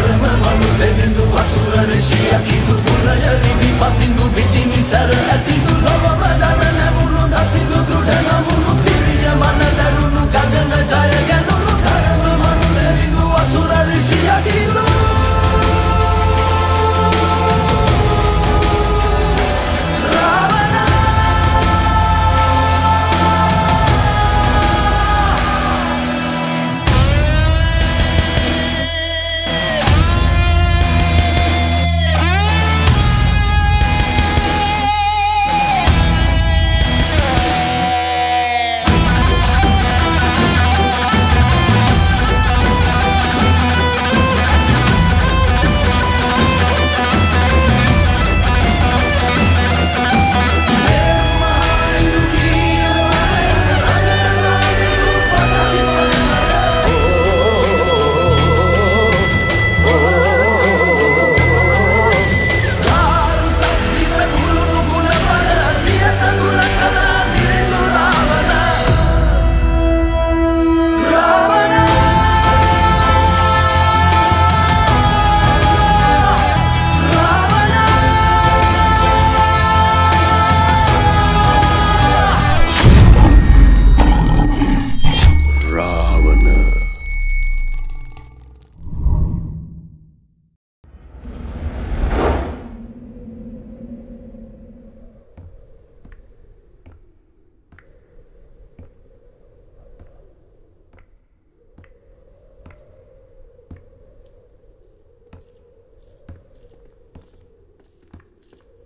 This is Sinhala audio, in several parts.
ධර්ම මනු දෙවිඳු අසුර ඍෂිය කිදු කුලය රිවි පතිඳු විජිනි සර ඇතිදු ලොවම දර නැමුණු දසිදු දෘඩ නමුණු පිරිය මන දරුණු ගගන ජය ගැනුණු ධර්ම මනු දෙවිඳු අසුර ඍෂිය කිදු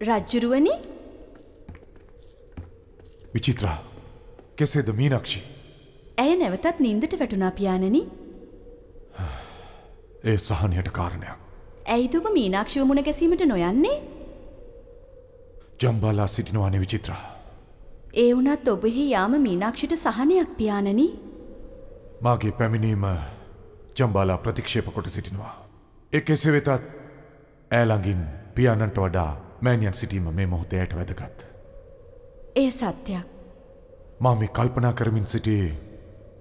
රජ්ජුරුවනි විචිත්‍රා කෙසේද මීනක්ෂි? ඇය නැවතත් නින්දට වැටුණා පියාණනි. ඒ සහනයට කාරණයක්. ඇයිද ඔබ මීනාක්ෂිව මුණ ගැසීමට නොයන්නේ? ජම්බාලා සිටිනවානේ විචිත්‍රා. ඒ වුණත් ඔබෙහි යාම මීනාක්ෂිට සහනයක් පියාණනි. මාගේ පැමිණීම ජම්බාලා ප්‍රතික්ෂේප කොට සිටිනවා. ඒ කෙසේ වෙතත් ඈ ළඟින් පියාණන්ට වඩා මෑණියන් සිටීම මේ මොහොතේ ඇයට වැදගත්. එය සත්‍යයක්. මා මේ කල්පනා කරමින් සිටියේ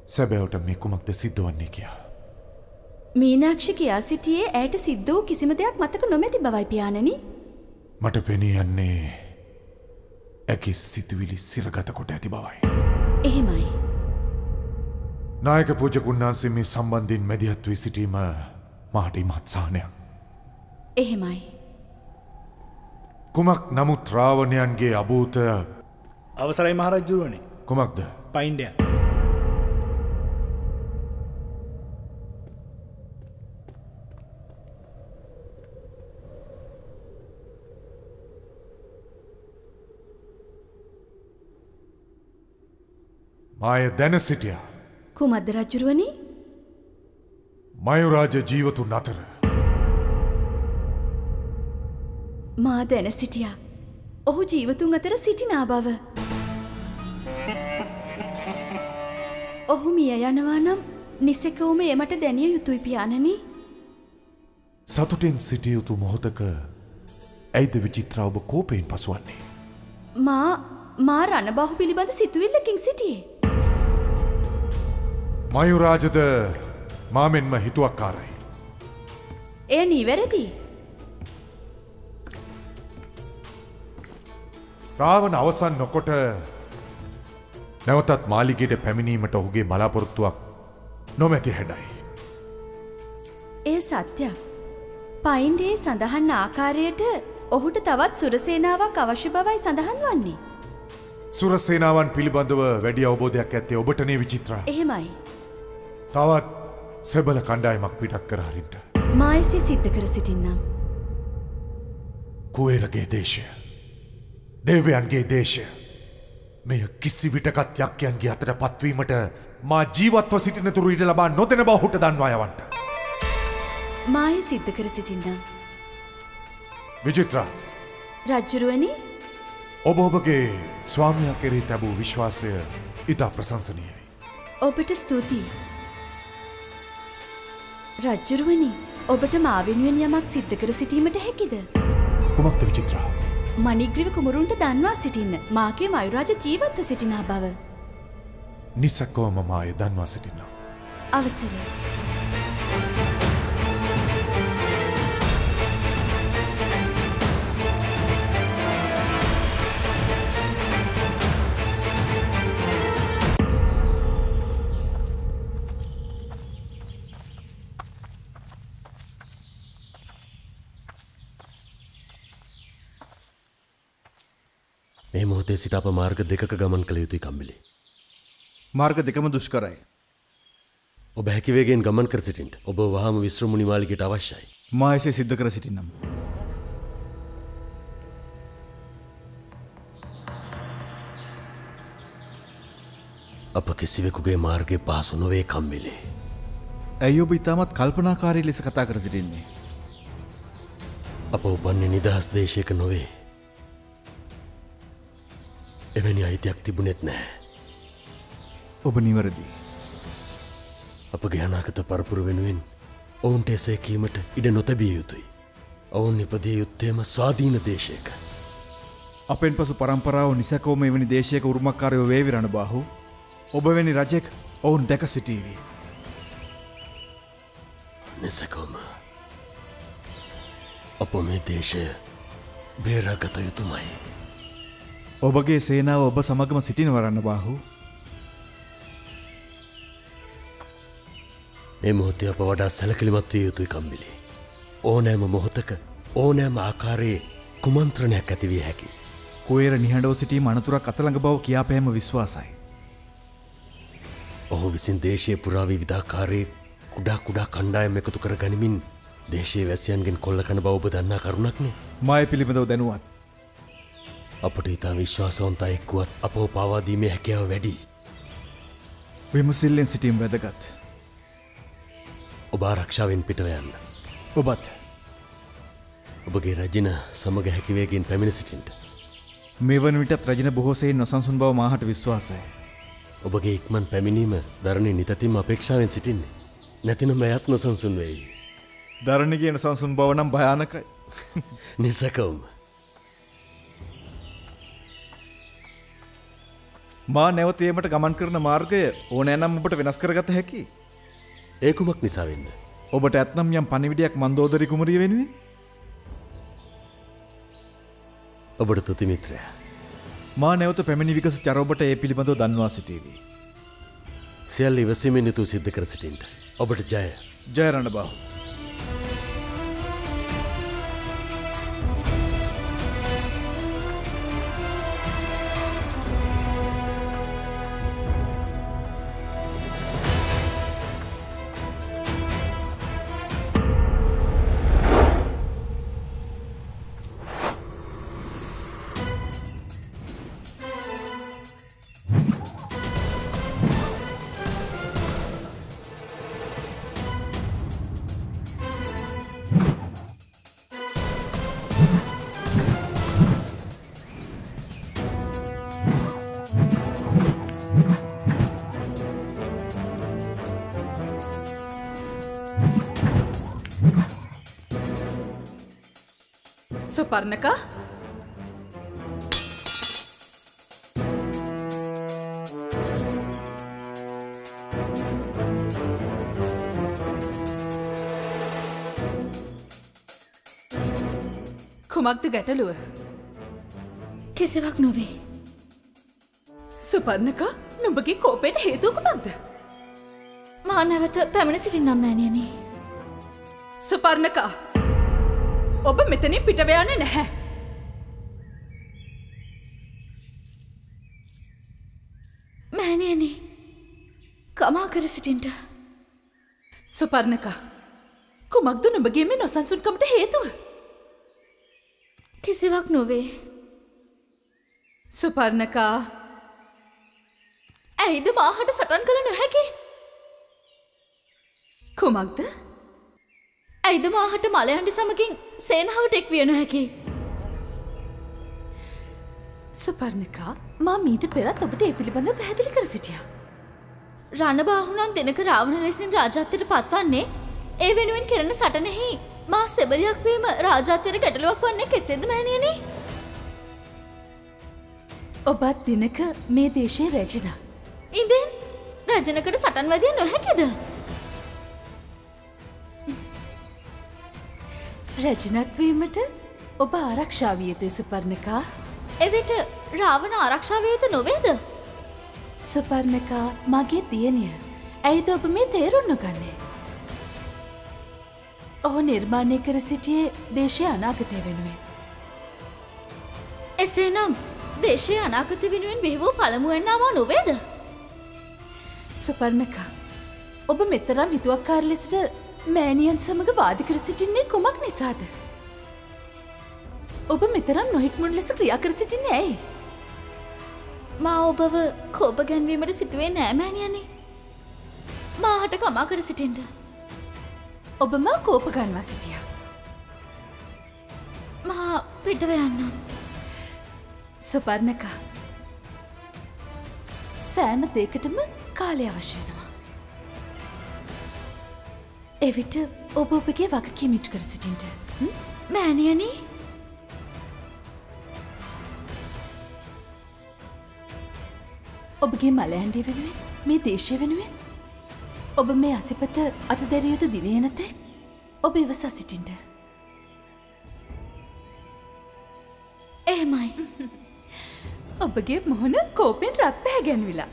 සැබෑවට මේ කුමක්ද සිද්ධ වන්නේ කියා. මීනාක්ෂි කියා සිටියේ ඇයට සිද්ධ වූ කිසිම දෙයක් මතක නොමැති බවයි පියාණනි. මට පෙනී යන්නේ ඇගේ සිතුවිලි සිරගත කොට ඇති බවයි. එහෙමයි. නායක පූජකුන්නාන්සේ මේ සම්බන්ධයෙන් මැදිහත් වී සිටීම මාට ඉමහත් සහනයක්. එහෙමයි. කුමක් නමුත් රාවණයන්ගේ අභූත අවසරයි මහරජුරුවනේ. කුමක්ද? පයින්ඩය. මාය දැන සිටියා. කුමද්ද රජුරුවනි? මයුරාජ ජීවතුන් අතර මා දැන සිටියා. ඔහු ජීවතුන් අතර සිටිනා බව. ඔහු මිය යනවා නම් නිසකවම එමට දැනිය යුතුයි පියාණනි. සතුටින් සිටිය යුතු මොහොතක ඇයිද විචිත්‍රා ඔබ කෝපයෙන් පසුවන්නේ? මා රණබාහු පිළිබඳ සිතුවිල්ලකින් සිටියේ. මයුරාජද මාමෙන්ම හිතුවක්කාරයි. එය නිවැරදි. රාවණ අවසන් නොකොට නැවතත් මාලිගයට පැමිණීමට ඔහුගේ බලාපොරොත්තුවක් නොමැති හැඩයි. එය සත්‍යයක්. පයින්ඩේ සඳහන් ආකාරයට ඔහුට තවත් සුරසේනාවක් අවශ්‍ය බවයි සඳහන් වන්නේ. සුරසේනාවන් පිළිබඳව වැඩි අවබෝධයක් ඇත්තේ ඔබටනේ විචිත්‍රා. එහෙමයි. තවත් සෙබල කණ්ඩායමක් පිටත් කර හරින්ට. මායසී සිද්ධ කර සිටින්නම්. කුවේරගේ දේශය. දේවයන්ගේ දේශය. මෙය කිසි විටකත් යක්කයන්ගේ අතට පත්වීමට මා ජීවත්ව සිටින තුරු ඉඩ ලබා නොදෙන බව ඔහුට දන්වා යවන්න. මාය සිද්ධ කර සිටින්නම්. විචිත්‍රා. රජ්ජුරුවනි. ඔබ ඔබගේ ස්වාමියා කෙරෙහි තැබූ විශ්වාසය ඉතා ප්‍රශංසනීයයි. ඔබට ස්තුතියි. රජ්ජුරුවනි, ඔබට මා වෙනුවෙන් යමක් සිද්ධ කර සිටීමට හැකිද? කුමක්ද විචිත්‍රා? මණිග්‍රීව කුමරුන්ට දන්වා සිටින්න මාගේ මයුරාජ ජීවත්ව සිටිනා බව. නිසක්කවම මාය දන්වා සිටින්නම්. අවසරයි. මේ මොහොතේ සිට අප මාර්ග දෙකක ගමන් කළ යුතුයි කම්බිලි. මාර්ග දෙකම දුෂ්කරයි. ඔබ හැකි වේගයෙන් ගමන් කර සිටින්න. ඔබ වහාම විශ්‍රමුණි මාලිගයට අවශ්‍යයි. මා එසේ සිද්ධ කර සිටින්නම්. අප කිසිවෙකුගේ මාර්ගය පහසු නොවේ කම්බිලි. ඇයි ඔබ ඉතාමත් කල්පනාකාරී ලෙස කතා කර සිටින්නේ? අප උපන්නේ නිදහස් දේශයක නොවේ. එවැනි අයිතියක් තිබුණෙත් නැහැ. ඔබ නිවැරදි. අපගේ අනාගත පරපුර වෙනුවෙන් ඔවුන්ට එසේ කීමට ඉඩ නොතැබිය යුතුයි. ඔවුන් ඉපදිය යුත්තේම ස්වාධීන දේශයක. අපෙන් පසු පරම්පරාව නිසැකෝම එවැනි දේශයක උරුමකාරයෝ වේවි රණබාහු. ඔබ වැනි රජෙක් ඔවුන් දැක සිටීවි. නිසැකෝම අප මේ දේශය බේරාගත යුතුමයි. ඔබගේ සේනාව ඔබ සමගම සිටිනව රණබාහු. මේ මොහොතේ අප වඩා සැලකිලිමත් විය යුතුයි කම්බිලි. ඕනෑම මොහොතක ඕනෑම ආකාරයේ කුමන්ත්‍රණයක් ඇති විය හැකි. කුවේර නිහඬව සිටීම අනතුරක් අතළඟ බව කියාපෑම විශ්වාසයි. ඔහු විසින් දේශයේ පුරා විවිධාකාරයේ කුඩා කණ්ඩායම් එකතු කර ගනිමින් දේශයේ වැසියන්ගෙන් කොල්ල කන බව ඔබ දන්නා කරුණක්නේ. මාය පිළිබඳව දැනුවත්. අපට ඉතා විශ්වාසවන්ත අයෙක් වුවත් අපව පාවා දීමේ හැකියාව වැඩි. විමසිල්ලෙන් සිටීම වැදගත්. ඔබ ආරක්ෂාවෙන් පිටව යන්න. ඔබත් ඔබගේ රජින සමග හැකි වේගයෙන් පැමිණ සිටින්න. මේ වන විටත් රජින බොහෝ සෙයින් නොසන්සුන් බව මාහට විශ්වාසයි. ඔබගේ ඉක්මන් පැමිණීම දරණේ නිතතින්ම අපේක්ෂාවෙන් සිටින්නේ. නැතිනම් එයත් නොසන්සුන් වෙයි. දරණිගේ නොසන්සුන් බව නම් භයානකයි. නිසකවම. මා නැවත ඒමට ගමන් කරන මාර්ගය ඕනෑනම් ඔබට වෙනස් කරගත හැකි. ඒ කුමක් නිසාවෙන්ද? ඔබට ඇත්නම් යම් පණිවිඩයක් මන්දෝදරි කුමරිය වෙනුවෙන්? ඔබට තුති මිත්‍රයා. මා නැවත පැමිණි විගස චර ඔබට ඒ පිළිබඳව දන්වා සිටීවි. සියල්ල ඉවසීමෙන් යුතුව සිද්ධ කර සිටින්න. ඔබට ජය. ජය රණබාහු. සුපර්ණකා කුමක්ද ගැටලුව? කිසිවක් නොවේ. සුපර්ණකා නුඹගේ කෝපයට හේතුව කුමක්ද? මා නැවත පැමිණ සිටින්නම් මෑණියනි. සුපර්ණකා ඔබ මෙතනින් පිටව යන්නේ නැහැ. මෑණියනි කමා කර සිටින්ට. සුපර්ණකා කුමක්ද නුඹගේ මේ නොසන්සුන්කමට හේතුව? කිසිවක් නොවේ. සුපර්ණකා ඇයිද මාහට සටන් කළ නොහැකි? කුමක්ද? ඇයිද මාහට මලයන්ඩි සමගින් සේනාවට එක් විය නොහැකි? සුපර්ණකා මා මීට පෙරත් ඔබට ඒ පිළිබඳව පැහැදිලි කර සිටියා. රණබාහුණන් දෙනක රාවණ ලෙසින් රාජත්වයට පත්වන්නේ ඒ වෙනුවෙන් කෙරෙන සටනෙහි මා සෙබලියක් වීම රාජත්වයට ගැටලුවක් වන්නේ කෙසේද මෑණියනි? ඔබත් දිනක මේ දේශයේ රැජිනා. ඉතින් රජනකට සටන් වැදිය නොහැකිද? රැජිනක් වීමට ඔබ ආරක්ෂා විය යුතුයි සුපර්ණකා. එවිට රාවණ ආරක්ෂා විය යුතු නොවේද? සුපර්ණකා මගේ දියණිය. ඇයිද ඔබ මේ තේරුම් නොගන්නේ? ඔහු නිර්මාණය කර සිටියේ දේශයේ අනාගතය වෙනුවෙන්. එසේනම් දේශයේ අනාගත වෙනුවෙන් බිහිවූ පළමුවැන්න මා නොවේද? සුපර්ණකා, ඔබ මෙතරම් හිතුවක්කාර ලෙසට මෑණියන් සමග වාද කර සිටින්නේ කුමක් නිසාද? ඔබ මෙතරම් නොහික්මුණු ලෙස ක්‍රියා කර සිටින්නේ ඇයි? මා ඔබව කෝප ගැන්වීමට සිතුවේ නෑ මෑණියනි. මාහට කමා කර සිටින්ට. ඔබ මා කෝප ගන්වා සිටියා. මා පිටව යන්නම්. සුපර්ණකා, සෑම දෙයකටම කාලය අවශ්‍ය වෙනවා. එවිට ඔබ ඔබගේ වගකීම ඉටු කර සිටින්ට. මෑණියනි, ඔබගේ මලඇන්ඩිය වෙනුවෙන්, මේ දේශය වෙනුවෙන් ඔබ මේ අසිපත අතදැරිය යුතු දිනය නැතේ ඔබ ඉවසා සිටින්ට. එහෙමයි. ඔබගේ මොහොන කෝපෙන් රත් පැහැගැන්විලා.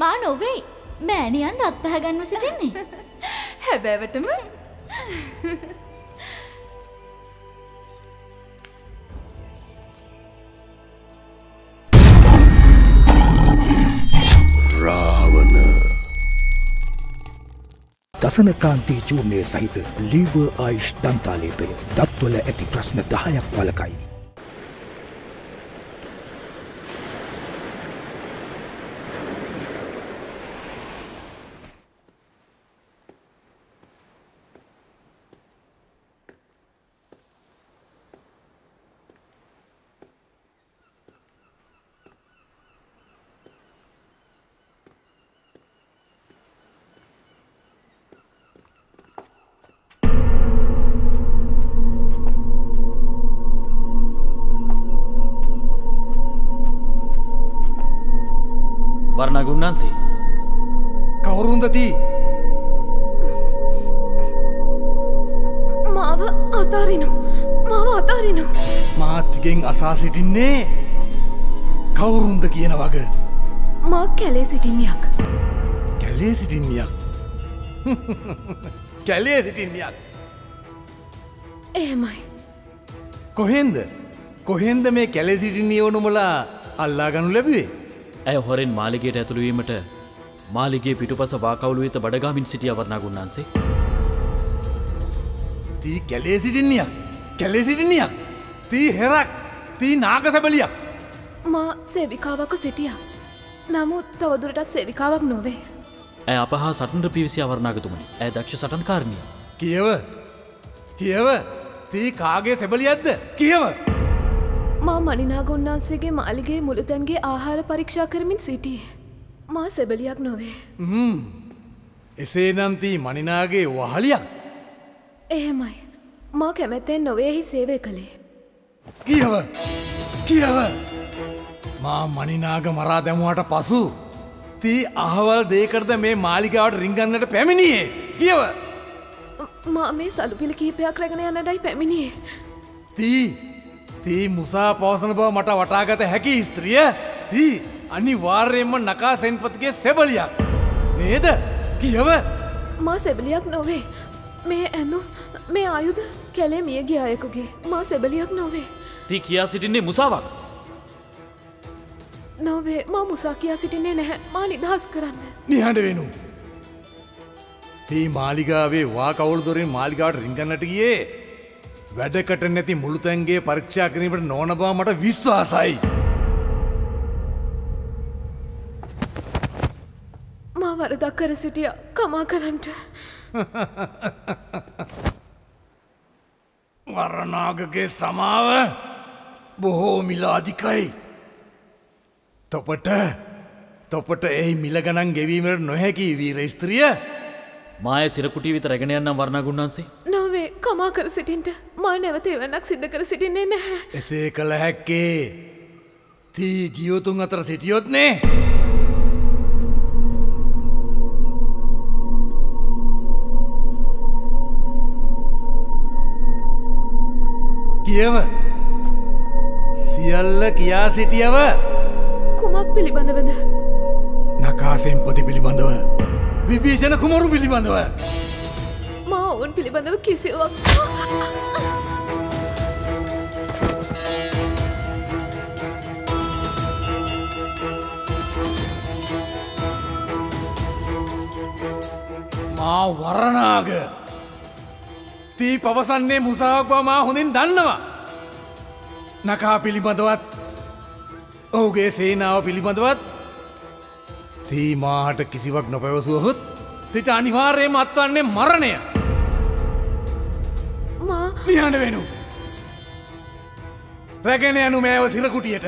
මා නොවෙයි, මෑණියන් රත් පැහැගන්ව සිටින්නේ. හැබෑවටම දසනකාන්තී චූර්ණය සහිත ලීව ආයිෂ් දන්තාලේපය දත්වල ඇති ප්‍රශ්න 10ක් වලකයි. වර්ණගුණන්සේ කවුරුන්දති? මාව අතාරිනු. මාත්තිගෙන් අසා සිටින්නේ කවුරුන්ද කියන වග. මා කැලේ සිටින්නයක්. කැලේ සිටින්නයක්. කැලේ සිටින්නයක්. එහෙමයි. කොහෙන්ද මේ කැලේ සිටින්නේ වනුමලා අල්ලා ගනු ලැබුවේ? ඇය හොරෙන් මාලිගයට ඇතුළුවීමට මාලිගේ පිටුපස වාකවුළු වෙත බඩගාමින් සිටිය වර්ණගුණන්සේ. තී කැලේ සිටින්නයක්. තී හෙරක්. තී නාග සැබලියක්. මා සේවිකාවක සිටියා. නමුත් තවදුරටත් සේවිකාවක් නොවේ. ඇය අප හා සටනට පිවිසි අවර්ණාගතුමනි. ඇය දක්ෂ සටන්කාරණිය. කියව තී කාගේ සැබලියක්ද? කියව. මා මනිනාග උන්නාන්සේගේ මාලිගේ මුළුතැන්ගේ ආහාර පරීක්ෂා කරමින් සිටියේ. මා සෙබලියක් නොවේ. එසේ නම් තී මනිනාගේ වහලියක්. එහෙමයි. මා කැමැත්තෙන් නොවේහි සේවය කළේ. කියව. මා මනිනාග මරා දැමුවට පසු තී අහවල් දේකරද මේ මාලිගාවට රිංගන්නට පැමිණියේ. කියව. මා මේ සලුපිලි කිහිපයක් රැගෙන යන්නටයි පැමිණියේ. තී මුසා පවසන බව මට වටාගත හැකි ස්ත්‍රිය. තී අනිවාර්යයෙන්ම නකා සෙන්පතිගේ සෙබලියක් නේද? කියව. මා සෙබලියක් නොවේ. මේ ඇඳුම්, මේ ආයුධ කැලේ මිය ගිය අයෙකුගේ. මා සෙබලියක් නොවේ. තී කියා සිටින්නේ මුසාවක්. නොවේ, මා මුසා කියා සිටින්නේ නැහැ. මා නිදහස් කරන්න. නිහඬ වෙනු. තී මාලිගාවේ වා කවුළු දොරින් මාලිගාවට රිංගන්නට ගියේ වැඩකට නැති මුළුතැන්ගේ පරීක්ෂා කිරීමට නොවන බව මට විශ්වාසයි. මා වරදක් කර සිටියා. කමා කරන්නට. වරනාගගේ සමාව බොහෝ මිලාදිකයි. තොපට එහි මිල ගණන් ගෙවීමට නොහැකි වීර ස්ත්‍රිය. මාය සිරකුටි විත රැගෙන යන්නම් වර්ණගුණන්සේ. නොවේ, කමා කර සිටින්ට. මා නැවත එවන්නක් සිද්ධ කර සිටින්නේ නැහැ. එසේ කළ හැක්කේ තී ජීවතුන් අතර සිටියොත් නේ. කියව. සියල්ල කියා සිටියව. කුමක් පිළිබඳවද? නකා සෙන්පති පිළිබඳව. විභීෂණ කුමරු පිළිබඳව. මා ඔවුන් පිළිබඳව කිසිවක්. මා වරණාග තී පවසන්නේ මුසාවක්වා මා හොඳින් දන්නවා. නකා පිළිබඳවත් ඔහුගේ සේනාව පිළිබඳවත් තී මාහට කිසිවක් නොපැවසුවහොත් තිට අනිවාර්යයෙන්ම අත්වන්නේ මරණය. ලියන්න වෙනු රැගෙන යනු මෑව සිරකුටියට.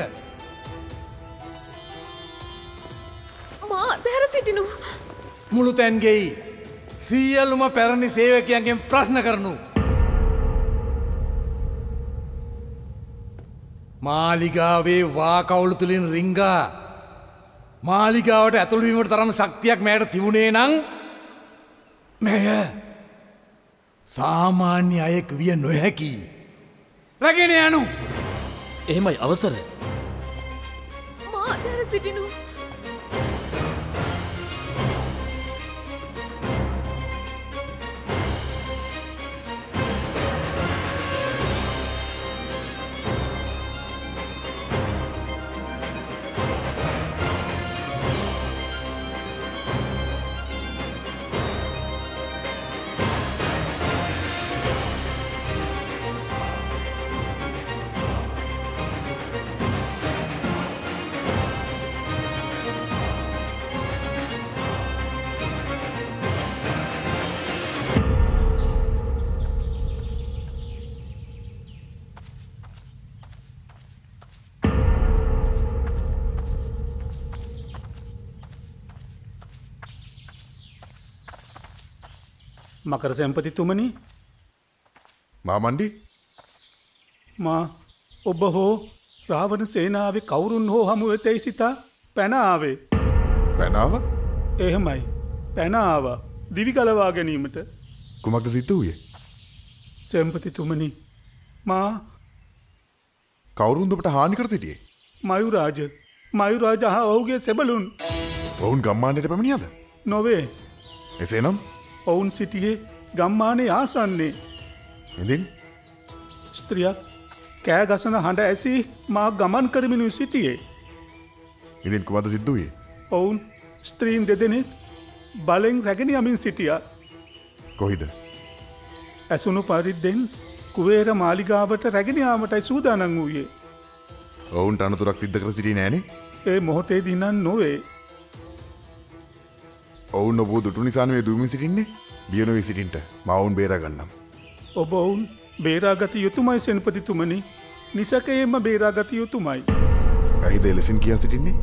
මා අතහැර සිටිනු. මුළු තැන්ගෙයි සියලුම පැරණි සේවකයන්ගෙන් ප්‍රශ්න කරනු. මාලිගාවේ වාකවුළු තුළින් රිංගා මාලිගාවට ඇතුළුවීමට තරම් ශක්තියක් මෑට තිබුණේ නං මෙය සාමාන්‍ය අයෙක් විය නොහැකි. රැගෙන යනු. එහෙමයි අවසර. මා අතහැර සිටිනු. මකර සැම්පතිතුමනි මාමණ්ඩි මා ඔබ හෝ රාවණ සේනාවේ කවුරුන් හෝ හමුවෙතැයි සිතා පැනාවේ. පැනාව? එහෙමයි. පැනාව දිවිගලවා ගැනීමට. කුමක්ද සිද්ධ වූයේ? සැම්පතිතුමනි මා කවුරුන්ද ඔබට හානි කර සිටියේ? මයුරාජ හා ඔහුගේ සෙබළුන්. ඔවුන් ගම්මානයට පැමිණියද? නොවේ. එසේනම් ඔවුන් සිටියේ ගම්මානයේ ආසන්නේ. ඉදින් ස්ත්‍රියක් කෑ ගසන හඬ ඇසී මා ගමන් කරමිනු සිටියේ. ඉදින් කුමක්ද සිද්ධ වූයේ? ඔවුන් ස්ත්‍රීන් දෙදෙනෙක් බලෙන් රැගෙන යමින් සිටියා. කොහිද? ඇසුණු පරිද්දෙන් කුවේර මාලිගාවට රැගෙන යාමටයි සූදානම් වූයේ. ඔවුන්ට අනතුරක් සිද්ධ කර සිටියේ නෑනේ? ඒ මොහොතේදී නම් නොවේ. ඔවුන් ඔබ දුටු නිසා නෙවෙයි දුවමින් සිටින්නේ. බිය නොවී සිටින්ට මම ඔවුන් බේරා ගන්නම්. ඔබ ඔවුන් බේරාගත යුතුමයි සෙන්පතිතුමනි. නිසකයෙන්ම බේරාගත යුතුමයි. ඇයිද එලෙසින් කියා සිටින්නේ?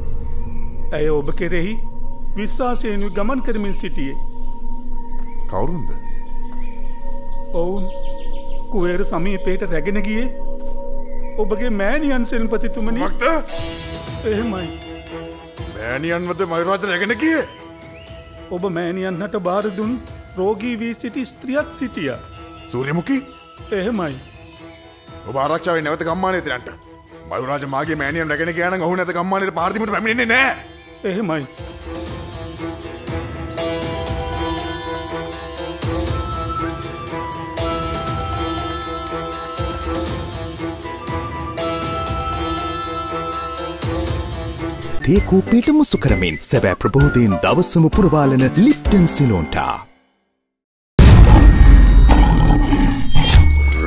ඇය ඔබ කෙරෙහි විශ්වාසයෙන් ගමන් කරමින් සිටියේ. කවුරුන්ද? ඔවුන් කුවේර සමීපයට රැගෙන ගියේ ඔබගේ මෑණියන් සෙන්පතිතුමනි. මොකක්ද? එහෙමයි. මෑණියන්වද මයුරාජ රැගෙන ගියේ? ඔබ මෑණියන්ට බාර දුන් රෝගී වී සිටි ස්ත්‍රියක් සිටියා. සූර්යමුඛි? එහෙමයි. ඔබ ආරක්ෂාවෙන් නැවත ගම්මානයට යන්න. මයුරාජ මාගේ මෑණියන් රැගෙන ගියා නම් ඔහු නැත ගම්මානයට පාර දීමට පැමිණෙන්නේ නැහැ. එහෙමයි. තේකූපීට මුසු කරමින් සැබෑ ප්‍රබෝධයෙන් දවසම පුරවාලන ලිප්ටන් සිලෝන්ටා.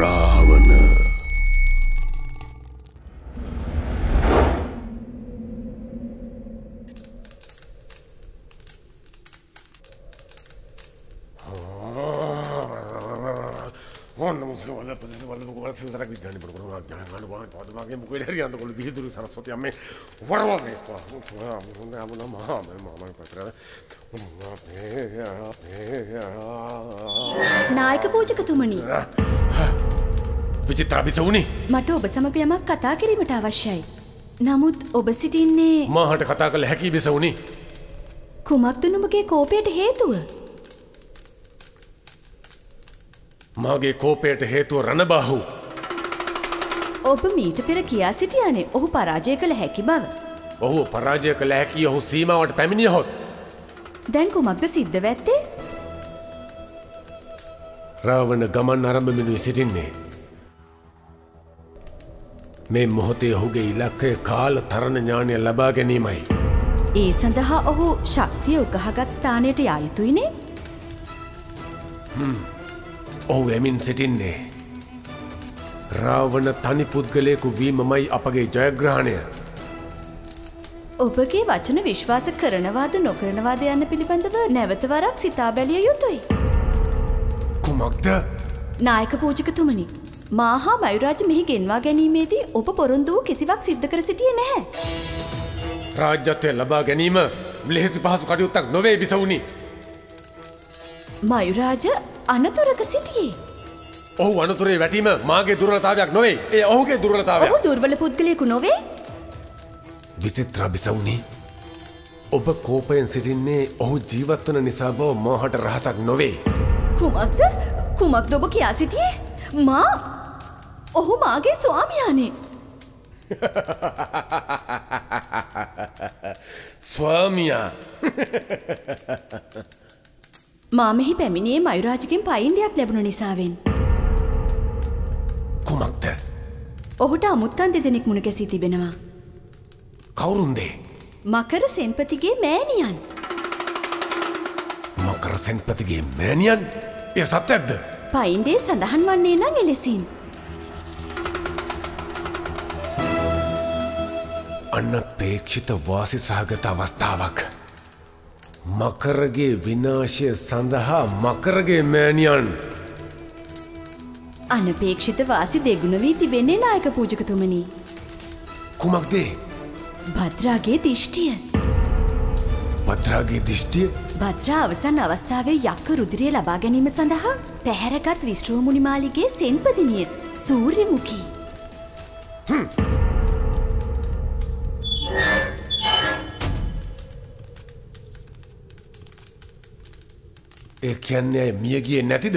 රාවණ නායක පූජකතුමනි, විචිත්‍රා බිසවුනි, මට ඔබ සමග යමක් කතා කිරීමට අවශ්‍යයි. නමුත් ඔබ සිටින්නේ මාහට කතා කළ හැකි බිසවුනි. කුමක්ද නුඹගේ කෝපයට හේතුව? මාගේ කෝපයට හේතුව රණබාහු. ඔබ මීට පෙර කියා සිටියානේ ඔහු පරාජය කළ හැකි බව. ඔහු පරාජය කළ හැකි ඔහු සීමාවට පැමිණියහොත්. දැන් කුමක්ද සිද්ධ වෙත්තේ? රාවණ ගමන් ආරම්භමිනුයි සිටින්නේ. මේ මොහොතේ ඔහුගේ ඉලක්කය කාල තරණ ඥානය ලබා ගැනීමයි. ඒ සඳහා ඔහු ශක්තිය උකහාගත් ස්ථානයට යා යුතුයිනේ. ඔහු එමින් සිටින්නේ රාවණ තනි පුද්ගලයෙකු වීමමයි අපගේ ජයග්‍රහණය. ඔබගේ වචන විශ්වාස කරනවාද නොකරනවාද යන්න පිළිබඳව නැවත වරක් සිතා බැලිය යුතුයි. කුමක්ද? නායක පූජකතුමනි, මා හා මයුරාජ මෙහි ගෙන්වා ගැනීමේදී ඔබ පොරොන්දු වූ කිසිවක් සිද්ධ කර සිටියේ නැහැ. රාජ්‍යත්වය ලබා ගැනීම ලෙහෙසි පහසු කටයුත්තක් නොවේ බිසවුනි. මයුරාජ අනතුරක සිටියේ. ඔහු අනතුරේ වැටීම මාගේ දුර්වලතාවයක් නොවේ. ඒ ඔහුගේ දුර්වලතාවයක්. ඔහු දුර්වල පුද්ගලයෙකු නොවේ. විචිත්‍ර බිසවුනි. ඔබ කෝපයෙන් සිටින්නේ ඔහු ජීවත් වන නිසා බව මාහට රහසක් නොවේ. කුමක්ද? කුමක්ද ඔබ කියා සිටියේ? ඔහු මාගේ ස්වාමියානේ. ස්වාමියා. මා මෙහි පැමිණියේ මයුරාජගෙන් පයින්ඩයක් ලැබුණු නිසාවෙන්. කුමක්ද? ඔහුට අමුත්තන් දෙදෙනෙක් මුණ ගැසී තිබෙනවා. කවුරුන්දේ? මකර සෙන්පතිගේ මෑණියන්. මකර සෙන්පතිගේ මෑණියන්? එය සත්‍යක්ද? පයින්ඩේ සඳහන් වන්නේ නම් එලෙසින්. අනපේක්ෂිත වාසි සහගත අවස්ථාවක්. මකරගේ විනාශය සඳහා මකරගේ මෑණියන්. අනපේක්ෂිත වාසි දෙගුණ වී තිබෙන්නේ නායක පූජකතුමනි. කුමක්දේ? භද්‍රාගේ දිෂ්ටිය. භද්‍රාගේ දිෂ්ටිය? භද්‍රා අවසන් අවස්ථාවේ යක්ක රුධිරය ලබා ගැනීම සඳහා පැහැරගත් විශ්‍රෝමුනි මාලිගේ සෙන්පතිනිය සූර්යමුඛී. ඒ කියන්නේ මිය ගියේ නැතිද?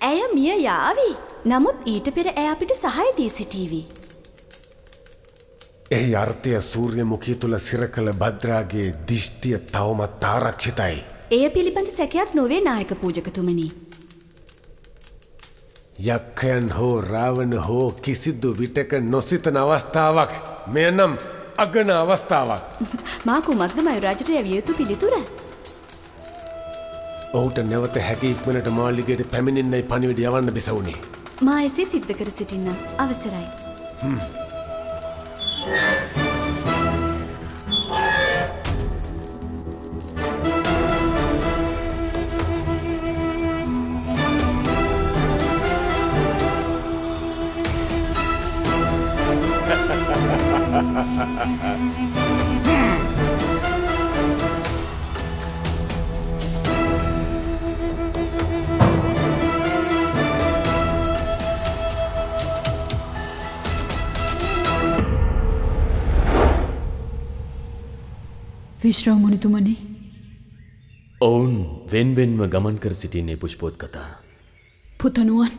ඇය මිය යාවි. නමුත් ඊට පෙර ඇය අපිට සහාය දී සිටීවි. එහි අර්ථය සූර්යමුඛිය තුල සිර කළ භද්‍රාගේ දිෂ්ටිය තවමත් ආරක්ෂිතයි. එය පිළිබඳ සැකයක් නොවේ නායක පූජකතුමනි. යක්ඛයන් හෝ රාවණ හෝ කිසිදු විටක නොසිතන අවස්ථාවක්. මෙය නම් අගන අවස්ථාවක්. මා කුමක්ද මයුරාජට යවිය යුතු පිළිතුර? ඔහුට නැවත හැකි ඉක්මනට මාලිගයට පැමිණෙන්නයි පණිවිඩ යවන්න බිසවුනි. මා එසේ සිද්ධ කර සිටින්නම්. අවසරයි. විශ්‍රාමුනිතුමනි. ඔවුන් වෙන්වෙන්ව ගමන් කර සිටින්නේ පුෂ්පෝත් කතා. පුතනුවන්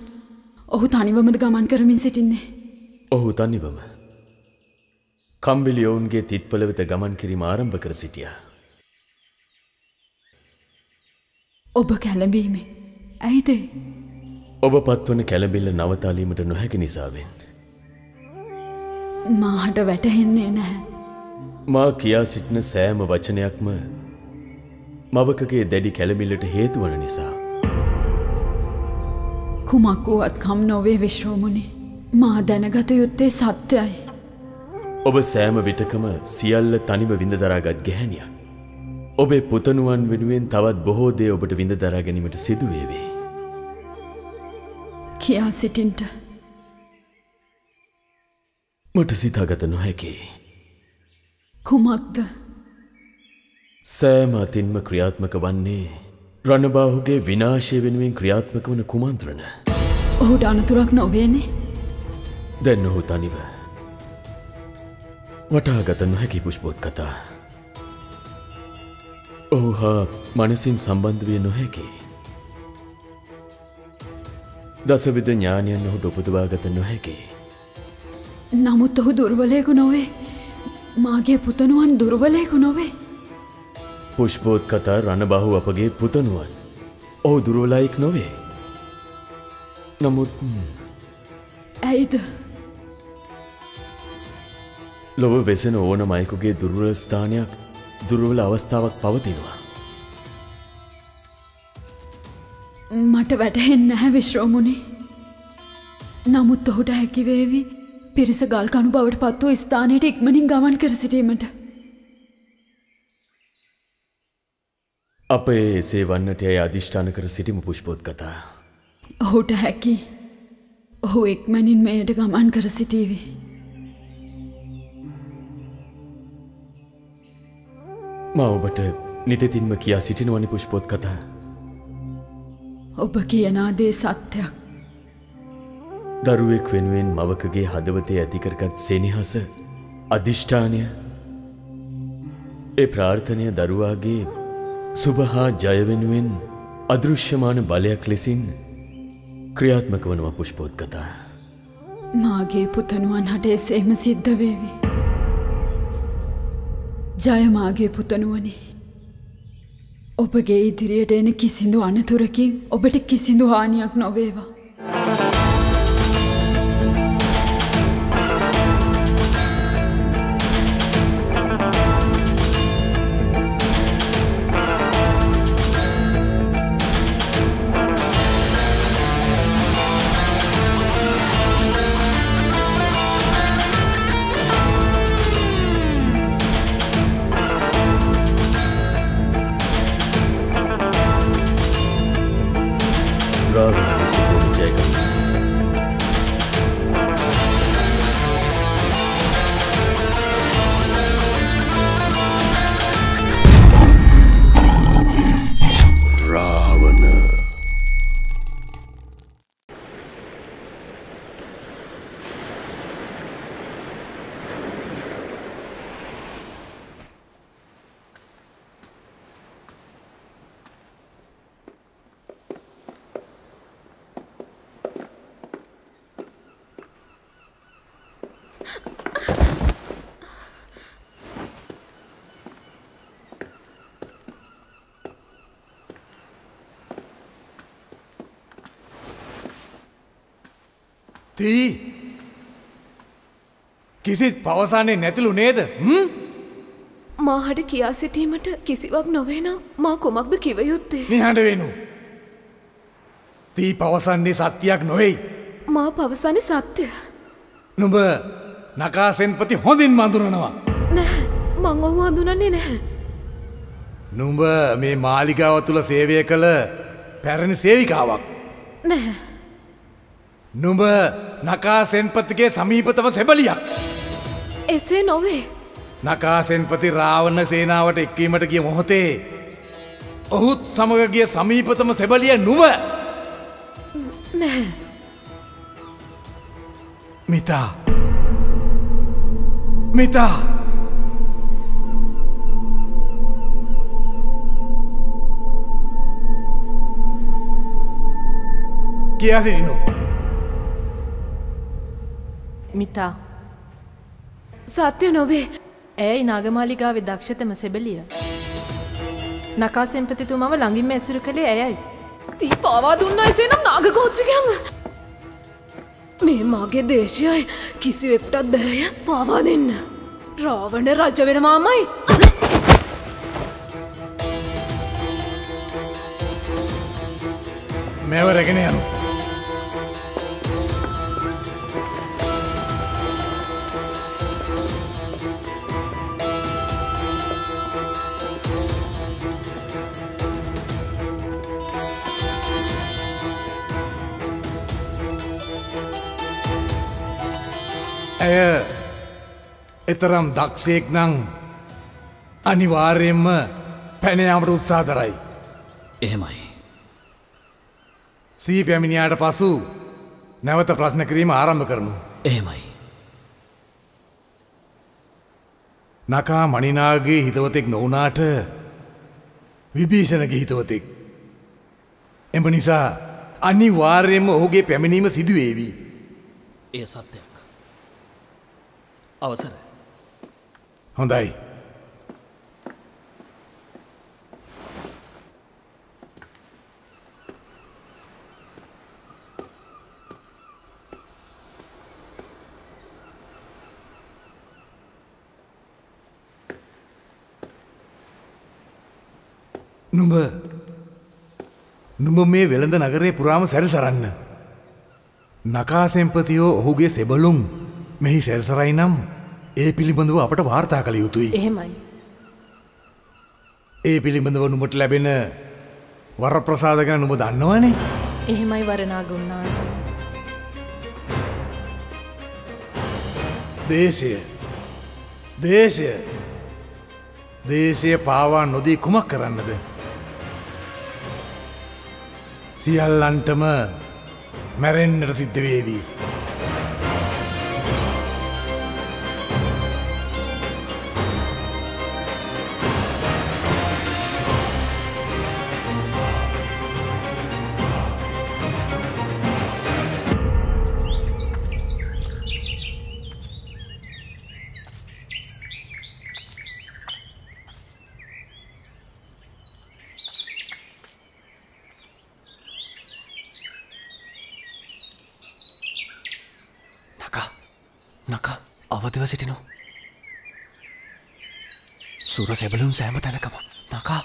ඔහු තනිවමද ගමන් කරමින් සිටින්නේ. ඔහු තනිවම. කම්බිලි ඔවුන්ගේ තිත්පල වෙත ගමන් කිරීම ආරම්භ කර සිටියා. ඔබ කැළඹීමේ ඇයිද? ඔබ පත්වන කැළඹිල්ල නවතාලීමට නොහැකි නිසාවෙන්. මාහට වැටහෙන්නේ නැහැ. මා කියා සිටින සෑම වචනයක්ම මවකගේ දැඩි කැළඹිල්ලට හේතු වන නිසා. කුමක් වුවත් කම් නොවේ විශ්‍රෝමුණි. මා දැනගත යුත්තේ සත්‍යයි. ඔබ සෑම විටකම සියල්ල තනිව විඳ දරාගත් ගැහැණියක්. ඔබේ පුතණුවන් වෙනුවෙන් තවත් බොහෝ දේ ඔබට විඳ දරා ගැනීමට සිදු වේවි. කියා සිටින්ට මට සිතාගත නොහැකි. කුමක්ද? සෑම අතින්ම ක්‍රියාත්මක වන්නේ රණබාහුගේ විනාශය වෙනුවෙන් ක්‍රියාත්මක වන කුමන්ත්‍රණ. ඔහුට අනතුරක් නොවේනේ. දැන් ඔහු තනිව වටහාගත නොහැකි පුෂ්පෝත් කතා. ඔහු හා මනසින් සම්බන්ධ විය නොහැකි. දසවිධ ඥානයන් ඔහුට උපදවාගත නොහැකි. නමුත් ඔහු දුර්වලයෙකු නොවේ. මාගේ පුතණුවන් දුර්වලයෙකු නොවේ. පුෂ්පෝත් කතා රණබාහු අපගේ පුතණුවන්. ඔහු දුර්වලයෙක් නොවේ. නමුත් ඇයිද? ලොව වෙසෙන ඕනම අයෙකුගේ දුර්වල ස්ථානයක් දුර්වල අවස්ථාවක් පවතිනවා. මට වැටහෙන්නේ නැහැ විශ්‍රෝමුණි. නමුත් ඔහුට හැකි වේවි පිරිස ගල් කණු බවට පත් වූ ස්ථානයට ඉක්මනින් ගමන් කර සිටීමට. අප එසේ වන්නට යයි අධිෂ්ඨාන කර සිටිමු පුෂ්පෝත්ගතා. ඔහුට හැකි. ඔහු ඉක්මනින් මෙයට ගමන් කර සිටීවි. මා ඔබට නිතෙතින්ම කියා සිටිනවනි පුෂ්පෝත්ගතා. ඔබ කියනා දේ සත්‍යයක්. දරුවෙක් වෙනුවෙන් මවකගේ හදවතේ ඇතිකරගත් සෙනෙහස අධිෂ්ඨානය ඒ ප්‍රාර්ථනය දරුවාගේ සුභ හා ජය වෙනුවෙන් අදෘශ්‍යමාන බලයක් ලෙසින් ක්‍රියාත්මක වනවා පුෂ්පෝත්ගතා. මාගේ පුතණුවන් හට එසේම සිද්ධ වේවි. ජය මාගේ පුතණුවනි. ඔබගේ ඉදිරියට එන කිසිදු අනතුරකින් ඔබට කිසිදු හානියක් නොවේවා. කිසිත් පවසන්නේ නැතිලු නේද? මාහට කියා සිටීමට කිසිවක් නොවේ නම් මා කුමක්ද කිව යුත්තේ? නිහඬ වෙනු. තී පවසන්නේ සත්‍යයක් නොවේයි. මා පවසන්නේ සත්‍ය. නුඹ නකා සෙන්පති හොඳින් අඳුරනවා. නැහැ, මං ඔහු අඳුනන්නේ නැහැ. නුඹ මේ මාලිගාව තුල සේවය කළ පැරණි සේවිකාවක්. නැහැ. නුඹ නකා සෙන්පතිගේ සමීපතම සෙබලියක්. එසේ නොවේ. නකා සෙන්පති රාවණ සේනාවට එක්වීමට ගිය මොහොතේ ඔහුත් සමග ගිය සමීපතම සෙබලිය නුඹ. නැහැ. මිතා. මිතා. කියා සිටිනු. මිතා. සත්‍ය නොවේ. ඇයි නාගමාලිගාවේ දක්ෂතම සෙබලිය. නකා සෙන්පතිතුමාව ළඟින්ම ඇසුරු කළේ ඇයයි. තී පාවා දුන්නා එසේ නම් නාග ගෝත්‍රිකයන්ව. මේ මාගේ දේශයයි කිසිවෙකුටත් බෑය පාවා දෙන්න. රාවණ රජ වෙනවාමයි. මේව රැගෙන යනු. ඇය එතරම් දක්ෂයෙක් නං අනිවාර්යෙන්ම පැනයාමට උත්සාහ දරයි. එහෙමයි. සී පැමිණියාට පසු නැවත ප්‍රශ්න කිරීම ආරම්භ කරනු. එහෙමයි. නකා මනිනාගේ හිතවතෙක් නොවනාට විභීෂණගේ හිතවතෙක්. එම නිසා අනිවාර්යෙන්ම ඔහුගේ පැමිණීම සිදුවේවී. ඒ සත්‍යයක්. අවසර. හොඳයි. නුඹ නුඹ මේ වෙළඳ නගරේ පුරාම සැරිසරන්න. නකාසෙම්පතියෝ ඔහුගේ සෙබළුම් මෙහි සැරිසරයි නම් ඒ පිළිබඳව අපට වාර්තා කළ යුතුයි. එහෙමයි. ඒ පිළිබඳව නුඹට ලැබෙන වරප්‍රසාද ගැන නුඹ දන්නවනේ. එහෙමයි වරනාග උන්නාන්සේ. දේශය පාවා නොදී කුමක් කරන්නද? සියල්ලන්ටම මැරෙන්නට සිද්ධ වේවි. නකා අවදිව සිටිනෝ. සුර සෙබළුන් සෑම තැනකම නකා.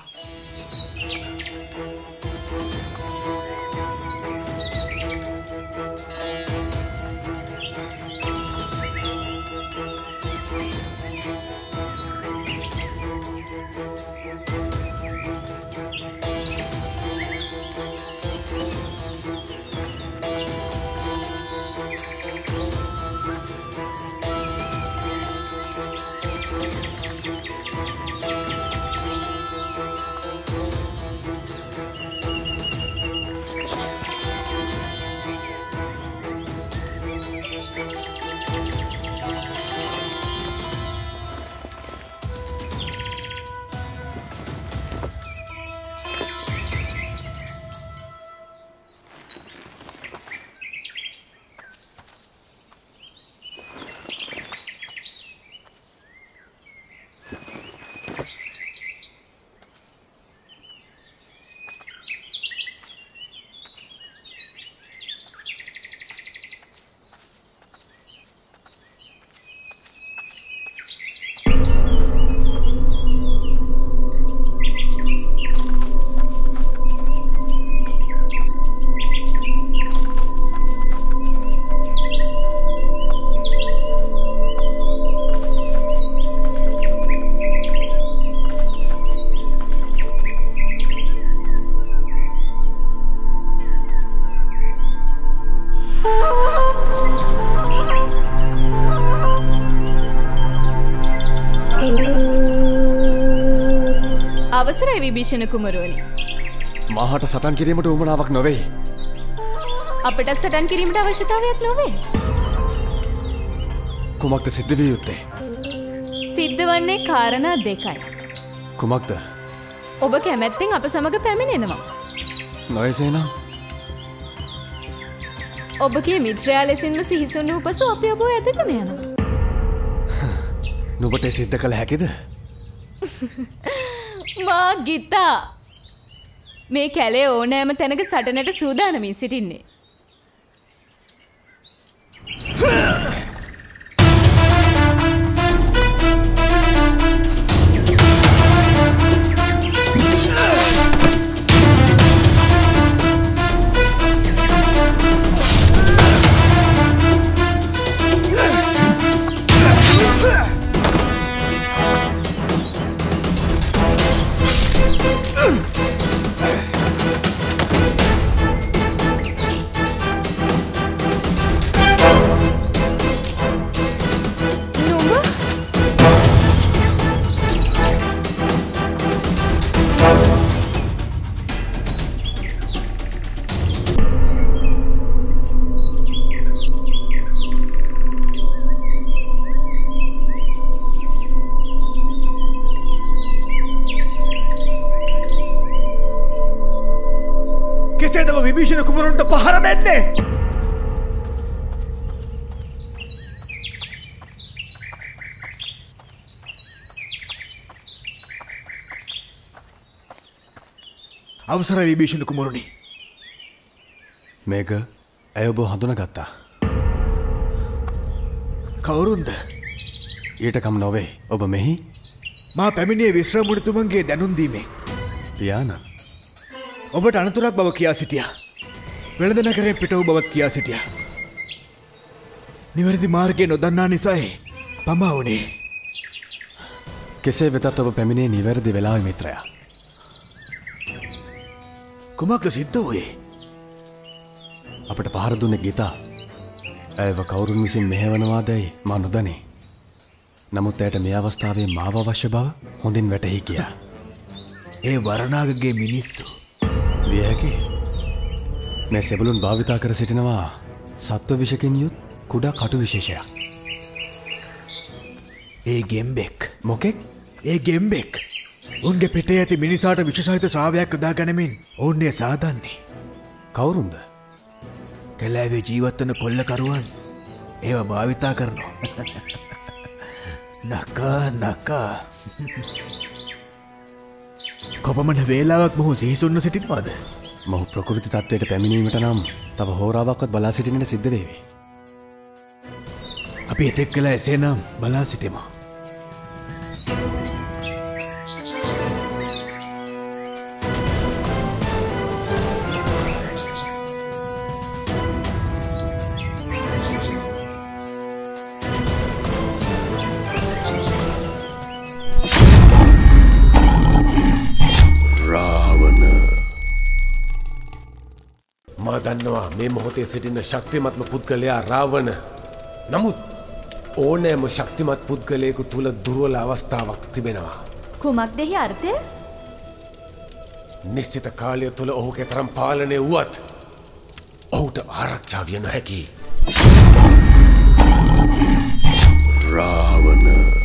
අවසරයි විභීෂණ කුමරුවනි. මාහට සටන් කිරීමට උවමනාවක් නොවේ. අපටත් සටන් කිරීමට අවශ්‍යතාවයක් නොවේ. කුමක්ද සිද්ධ විය යුත්තේ? සිද්ධ වන්නේ කාරණා දෙකයි. කුමක්ද? ඔබ කැමැත්තෙන් අප සමග පැමිණෙනවා. නොයසේනම් ඔබගේ මිත්‍රයා ලෙසින්ම සිහිසුන් වූ පසු අපි ඔබ ඇදගෙන යනවා. නුඹට සිද්ධ කළ හැකිද? මා ගිතා මේ කැලේ ඕනෑම තැනක සටනට සූදානමින් සිටින්නේ. විභීෂණ කුමරුන්ට පහර දෙන්නේ. අවසරයි විභීෂණ කුමරුනි. මේක ඇය ඔබ හඳුනගත්තා. කවුරුන්ද? ඊට කම් නොවේ. ඔබ මෙහි මා පැමිණියේ විශ්‍රාම මුනිතුමන්ගේ දැනුම් දීමේ. පියාණන් ඔබට අනතුරක් බව කියා සිටියා. වෙළඳ නගරයෙන් පිට වූ බවත් කියා සිටියා. නිවැරදි මාර්ගය නොදන්නා නිසායි පමා වුණේ. කෙසේ වෙතත් ඔබ පැමිණේ නිවැරදි වෙලාවේ මිත්‍රයා. කුමක්ද සිද්ධ වූයේ? අපට පහර දුන්නේ ගීතා. ඇයව කවුරුන් විසින් මෙහෙවනවාදැයි මා නොදනී. නමුත් ඇයට මේ අවස්ථාවේ මාව අවශ්‍ය බව හොඳින් වැටහි කියා. ඒ වරණාගගේ මිනිස්සු විය හැකි. මේ සෙබළුන් භාවිතා කර සිටිනවා සත්ව විෂකින් යුත් කුඩා කටු විශේෂයක්. ඒ ගෙම්බෙක්. මොකෙක්? ඒ ගෙම්බෙක්. උන්ගේ පිටේ ඇති මිනිසාට විශේෂිත ශ්‍රාවයක් යොදා ගනිමින් ඔවුන්නේ සාදන්නේ. කවුරුන්ද? කැලෑවේ ජීවත්වන කොල්ලකරුවන් ඒව භාවිතා කරනවා. නකා කොපමණ වේලාවක් මොහු සිහිසුන්ව සිටිනවාද? මොහු ප්‍රකෘති තත්ත්වයට පැමිණීමට නම් තව හෝරාවක්වත් බලා සිටින්නට සිද්ධ වේවි. අපි එතෙක් කළ එසේ නම් බලා සිටිමු. දන්නවා මේ මොහොතේ සිටින ශක්තිමත්ම පුද්ගලයා රාවණ. නමුත් ඕනෑම ශක්තිමත් පුද්ගලයෙකු තුළ දුර්වල අවස්ථාවක් තිබෙනවා. කුමක්ද එහි අර්ථය? නිශ්චිත කාලය තුළ ඔහු කෙතරම් පාලනය වුවත් ඔහුට ආරක්ෂා විය නොහැකි. රාවණ